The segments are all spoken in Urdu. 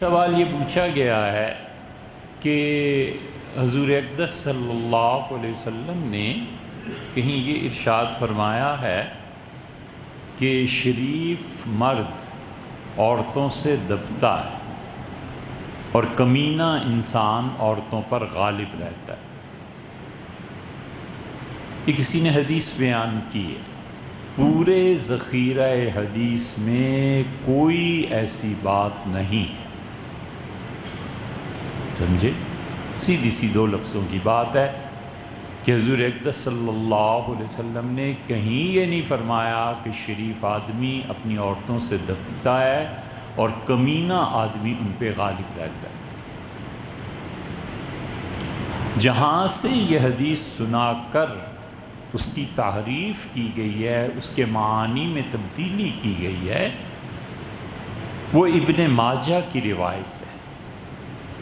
سوال یہ پوچھا گیا ہے کہ حضور اقدس صلی اللہ علیہ وسلم نے کہیں یہ ارشاد فرمایا ہے کہ شریف مرد عورتوں سے دبتا ہے اور کمینہ انسان عورتوں پر غالب رہتا ہے۔ یہ کسی نے حدیث بیان کی ہے، پورے ذخیرہ حدیث میں کوئی ایسی بات نہیں، سمجھے؟ سیدھی سی دو لفظوں کی بات ہے کہ حضور اقدس صلی اللہ علیہ وسلم نے کہیں یہ نہیں فرمایا کہ شریف آدمی اپنی عورتوں سے دبتا ہے اور کمینہ آدمی ان پہ غالب رہتا ہے۔ جہاں سے یہ حدیث سنا کر اس کی تحریف کی گئی ہے، اس کے معانی میں تبدیلی کی گئی ہے، وہ ابن ماجہ کی روایت ہے۔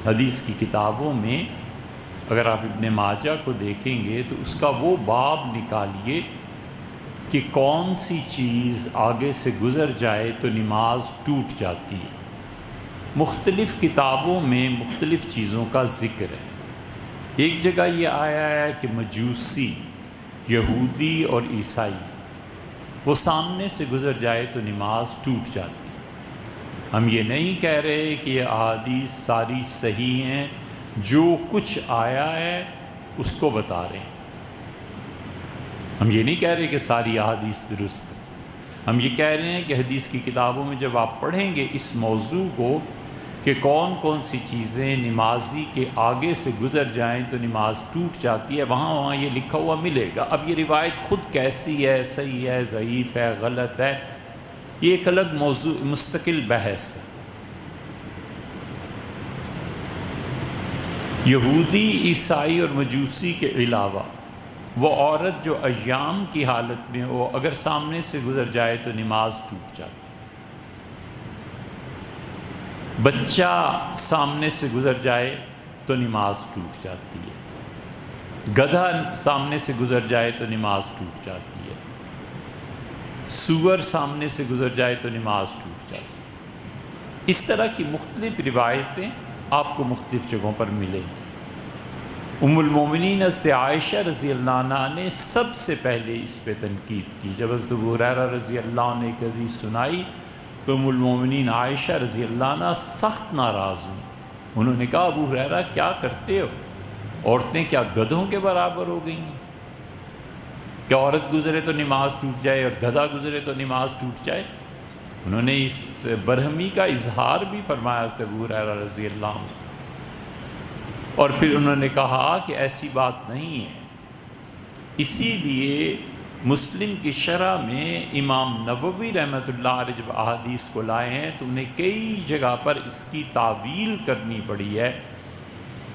حدیث کی کتابوں میں اگر آپ ابن ماجہ کو دیکھیں گے تو اس کا وہ باب نکالیے کہ کون سی چیز آگے سے گزر جائے تو نماز ٹوٹ جاتی ہے۔ مختلف کتابوں میں مختلف چیزوں کا ذکر ہے۔ ایک جگہ یہ آیا ہے کہ مجوسی، یہودی اور عیسائی وہ سامنے سے گزر جائے تو نماز ٹوٹ جاتی ہے۔ ہم یہ نہیں کہہ رہے کہ یہ احادیث ساری صحیح ہیں، جو کچھ آیا ہے اس کو بتا رہے ہیں۔ ہم یہ نہیں کہہ رہے کہ ساری احادیث درست ہیں، ہم یہ کہہ رہے ہیں کہ حدیث کی کتابوں میں جب آپ پڑھیں گے اس موضوع کو کہ کون کون سی چیزیں نمازی کے آگے سے گزر جائیں تو نماز ٹوٹ جاتی ہے، وہاں یہ لکھا ہوا ملے گا۔ اب یہ روایت خود کیسی ہے، صحیح ہے، ضعیف ہے، غلط ہے، یہ ایک الگ موضوع مستقل بحث ہے۔ یہودی، عیسائی اور مجوسی کے علاوہ وہ عورت جو ایام کی حالت میں ہو، اگر سامنے سے گزر جائے تو نماز ٹوٹ جاتی ہے۔ بچہ سامنے سے گزر جائے تو نماز ٹوٹ جاتی ہے۔ گدھا سامنے سے گزر جائے تو نماز ٹوٹ جاتی ہے۔ سور سامنے سے گزر جائے تو نماز ٹوٹ جاتی ہے۔ اس طرح کی مختلف روایتیں آپ کو مختلف جگہوں پر ملیں گی۔ ام المومنین حضرت عائشہ رضی اللہ عنہ نے سب سے پہلے اس پہ تنقید کی۔ جب حضرت ابو ہریرہ رضی اللہ عنہ نے ایک حدیث سنائی تو ام المومنین عائشہ رضی اللہ عنہ سخت ناراض ہوئیں۔ انہوں نے کہا ابو ہریرہ کیا کرتے ہو؟ عورتیں کیا گدھوں کے برابر ہو گئی ہیں کہ عورت گزرے تو نماز ٹوٹ جائے اور گدھا گزرے تو نماز ٹوٹ جائے؟ انہوں نے اس برہمی کا اظہار بھی فرمایا حضرت ابو ہریرہ رضی اللہ عنہ سے، اور پھر انہوں نے کہا کہ ایسی بات نہیں ہے۔ اسی لیے مسلم کی شرح میں امام نووی رحمۃ اللہ علیہ جب احادیث کو لائے ہیں تو انہیں کئی جگہ پر اس کی تعویل کرنی پڑی ہے،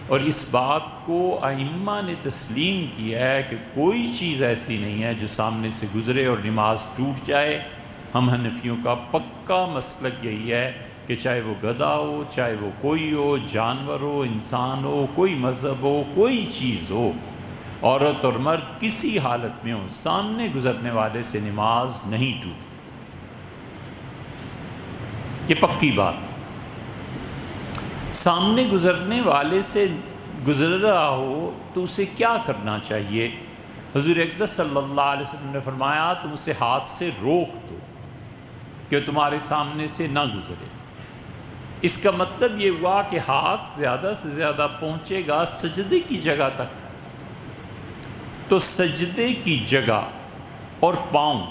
اور اس بات کو ائمہ نے تسلیم کیا ہے کہ کوئی چیز ایسی نہیں ہے جو سامنے سے گزرے اور نماز ٹوٹ جائے۔ ہم حنفیوں کا پکا مسلک یہی ہے کہ چاہے وہ گدھا ہو، چاہے وہ کوئی ہو، جانور ہو، انسان ہو، کوئی مذہب ہو، کوئی چیز ہو، عورت اور مرد کسی حالت میں ہو، سامنے گزرنے والے سے نماز نہیں ٹوٹتی۔ یہ پکی بات۔ سامنے گزرنے والے سے گزر رہا ہو تو اسے کیا کرنا چاہیے؟ حضور اقدس صلی اللہ علیہ وسلم نے فرمایا تم اسے ہاتھ سے روک دو کہ تمہارے سامنے سے نہ گزرے۔ اس کا مطلب یہ ہوا کہ ہاتھ زیادہ سے زیادہ پہنچے گا سجدے کی جگہ تک، تو سجدے کی جگہ اور پاؤں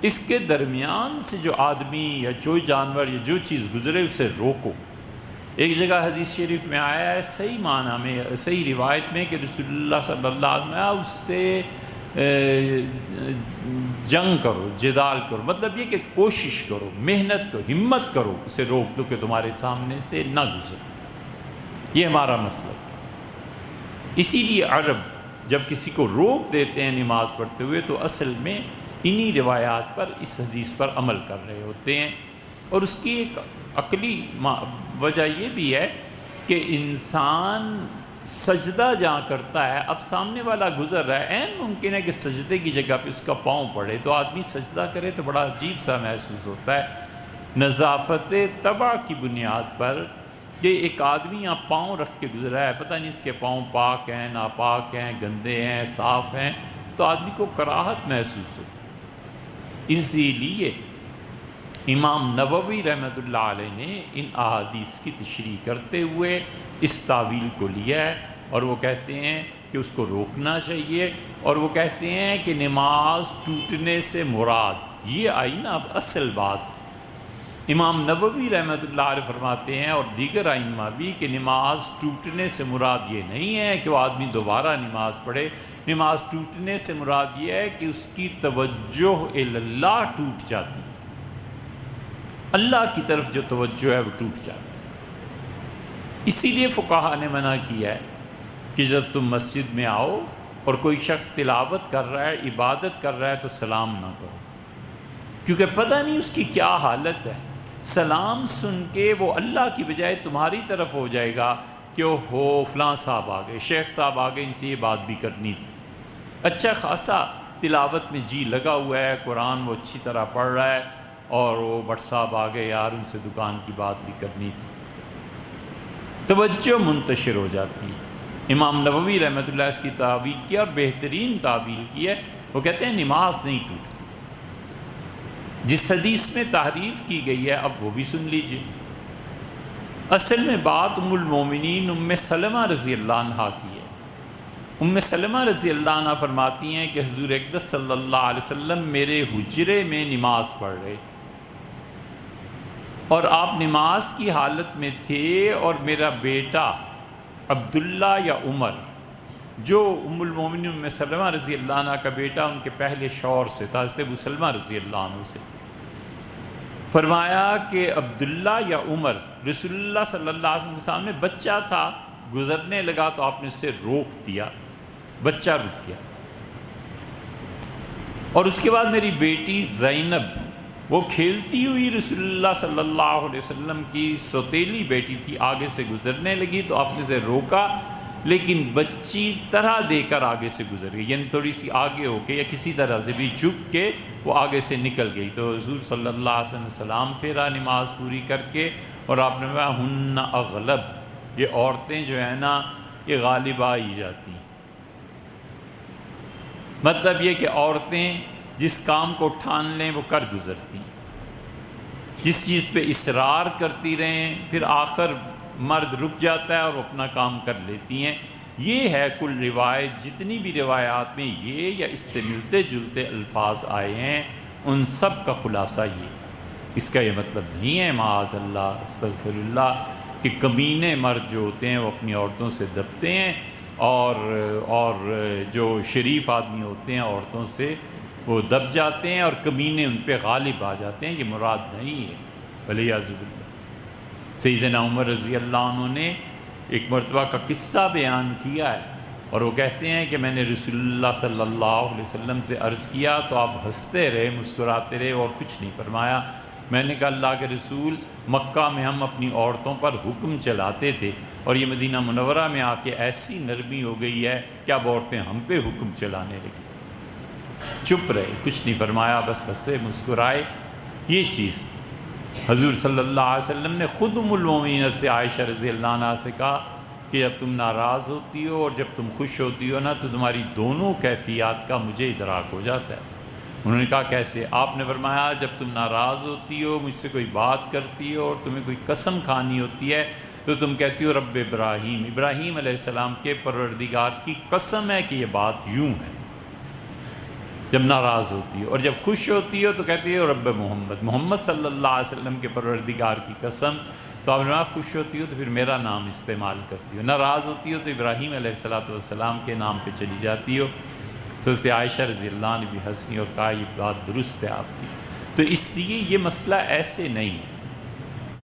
اس کے درمیان سے جو آدمی یا جو جانور یا جو چیز گزرے اسے روکو۔ ایک جگہ حدیث شریف میں آیا ہے صحیح معنی میں، صحیح روایت میں، کہ رسول اللہ صلی اللہ علیہ وسلم اس سے جنگ کرو، جدال کرو، مطلب یہ کہ کوشش کرو، محنت کرو، ہمت کرو، اسے روک دو کہ تمہارے سامنے سے نہ گزرے۔ یہ ہمارا مسئلہ ہے۔ اسی لیے عرب جب کسی کو روک دیتے ہیں نماز پڑھتے ہوئے تو اصل میں انہی روایات پر، اس حدیث پر عمل کر رہے ہوتے ہیں۔ اور اس کی ایک عقلی وجہ یہ بھی ہے کہ انسان سجدہ جہاں کرتا ہے، اب سامنے والا گزر رہا ہے، عین ممکن ہے کہ سجدے کی جگہ پہ اس کا پاؤں پڑے، تو آدمی سجدہ کرے تو بڑا عجیب سا محسوس ہوتا ہے۔ نظافت طبع کی بنیاد پر کہ ایک آدمی یہاں پاؤں رکھ کے گزرا ہے، پتہ نہیں اس کے پاؤں پاک ہیں ناپاک ہیں، گندے ہیں صاف ہیں، تو آدمی کو کراہت محسوس ہو۔ اسی لیے امام نووی رحمۃ اللہ علیہ نے ان احادیث کی تشریح کرتے ہوئے اس تعویل کو لیا ہے، اور وہ کہتے ہیں کہ اس کو روکنا چاہیے، اور وہ کہتے ہیں کہ نماز ٹوٹنے سے مراد یہ آئی نا اب اصل بات۔ امام نووی رحمۃ اللہ علیہ فرماتے ہیں اور دیگر ائمہ بھی کہ نماز ٹوٹنے سے مراد یہ نہیں ہے کہ وہ آدمی دوبارہ نماز پڑھے، نماز ٹوٹنے سے مراد یہ ہے کہ اس کی توجہ اللہ ٹوٹ جاتی ہے، اللہ کی طرف جو توجہ ہے وہ ٹوٹ جاتی ہے۔ اسی لیے فقہاء نے منع کیا ہے کہ جب تم مسجد میں آؤ اور کوئی شخص تلاوت کر رہا ہے، عبادت کر رہا ہے، تو سلام نہ کرو، کیونکہ پتہ نہیں اس کی کیا حالت ہے۔ سلام سن کے وہ اللہ کی بجائے تمہاری طرف ہو جائے گا کہ او ہو فلاں صاحب آ گئے، شیخ صاحب آ گئے، ان سے یہ بات بھی کرنی تھی۔ اچھا خاصا تلاوت میں جی لگا ہوا ہے، قرآن وہ اچھی طرح پڑھ رہا ہے، اور وہ بٹ صاحب آ گئے یار، ان سے دکان کی بات بھی کرنی تھی، توجہ منتشر ہو جاتی ہے۔ امام نووی رحمۃ اللہ اس کی تعویل کی اور بہترین تعویل کی ہے، وہ کہتے ہیں نماز نہیں ٹوٹتی۔ جس حدیث میں تحریف کی گئی ہے اب وہ بھی سن لیجئے۔ اصل میں بات ام المومنین ام سلمہ رضی اللہ عنہ کی ہے۔ ام سلمہ رضی اللہ عنہ فرماتی ہیں کہ حضور اقدس صلی اللہ علیہ وسلم میرے حجرے میں نماز پڑھ رہے تھے، اور آپ نماز کی حالت میں تھے، اور میرا بیٹا عبداللہ یا عمر، جو ام المومنین ام سلمہ رضی اللہ عنہ کا بیٹا ان کے پہلے شوہر سے تھا، حضرت ابو سلمہ رضی اللہ عنہ سے، فرمایا کہ عبداللہ یا عمر رسول اللہ صلی اللہ علیہ وسلم کے سامنے بچہ تھا، گزرنے لگا تو آپ نے اسے روک دیا، بچہ رک گیا۔ اور اس کے بعد میری بیٹی زینب، وہ کھیلتی ہوئی رسول اللہ صلی اللہ علیہ وسلم کی سوتیلی بیٹی تھی، آگے سے گزرنے لگی تو آپ نے اسے روکا، لیکن بچی طرح دے کر آگے سے گزر گئی، یعنی تھوڑی سی آگے ہو کے یا کسی طرح سے بھی جھک کے وہ آگے سے نکل گئی۔ تو حضور صلی اللہ علیہ وسلم سلام پھیرا نماز پوری کر کے، اور آپ نے کہا ہن اغلب، یہ عورتیں جو ہیں نا یہ غالب آ ہی جاتی ہیں۔ مطلب یہ کہ عورتیں جس کام کو ٹھان لیں وہ کر گزرتی ہیں، جس چیز پہ اصرار کرتی رہیں پھر آخر مرد رک جاتا ہے اور وہ اپنا کام کر لیتی ہیں۔ یہ ہے کل روایت، جتنی بھی روایات میں یہ یا اس سے ملتے جلتے الفاظ آئے ہیں ان سب کا خلاصہ یہ۔ اس کا یہ مطلب نہیں ہے معاذ اللہ استغفر اللہ کہ کمینے مرد جو ہوتے ہیں وہ اپنی عورتوں سے دبتے ہیں، اور جو شریف آدمی ہوتے ہیں عورتوں سے وہ دب جاتے ہیں اور کمینے ان پہ غالب آ جاتے ہیں، یہ مراد نہیں ہے۔ ولیعذ باللہ۔ سیدنا عمر رضی اللہ عنہ نے ایک مرتبہ کا قصہ بیان کیا ہے، اور وہ کہتے ہیں کہ میں نے رسول اللہ صلی اللہ علیہ وسلم سے عرض کیا تو آپ ہنستے رہے، مسکراتے رہے اور کچھ نہیں فرمایا۔ میں نے کہا اللہ کے رسول، مکہ میں ہم اپنی عورتوں پر حکم چلاتے تھے، اور یہ مدینہ منورہ میں آ کے ایسی نرمی ہو گئی ہے کہ اب عورتیں ہم پہ حکم چلانے لگی۔ چپ رہے، کچھ نہیں فرمایا، بس ہنسے مسکرائے، یہ چیز تھی۔ حضور صلی اللہ علیہ وسلم نے خود ام المومنین سے عائشہ رضی اللہ عنہ سے کہا کہ جب تم ناراض ہوتی ہو اور جب تم خوش ہوتی ہو نا تو تمہاری دونوں کیفیات کا مجھے ادراک ہو جاتا ہے۔ انہوں نے کہا کیسے؟ آپ نے فرمایا جب تم ناراض ہوتی ہو، مجھ سے کوئی بات کرتی ہو اور تمہیں کوئی قسم کھانی ہوتی ہے تو تم کہتی ہو رب ابراہیم، ابراہیم علیہ السلام کے پروردگار کی قسم ہے کہ یہ بات یوں ہے، جب ناراض ہوتی ہے، اور جب خوش ہوتی ہو تو کہتی ہے رب محمد، محمد صلی اللہ علیہ وسلم کے پروردگار کی قسم۔ تو آپ نے خوش ہوتی ہو تو پھر میرا نام استعمال کرتی ہو، ناراض ہوتی ہو تو ابراہیم علیہ السلام کے نام پہ چلی جاتی ہو۔ تو حضرت عائشہ رضی اللہ عنہ نے بھی ہنسی اور کہا یہ بات درست ہے آپ کی۔ تو اس لیے یہ مسئلہ ایسے نہیں ہے۔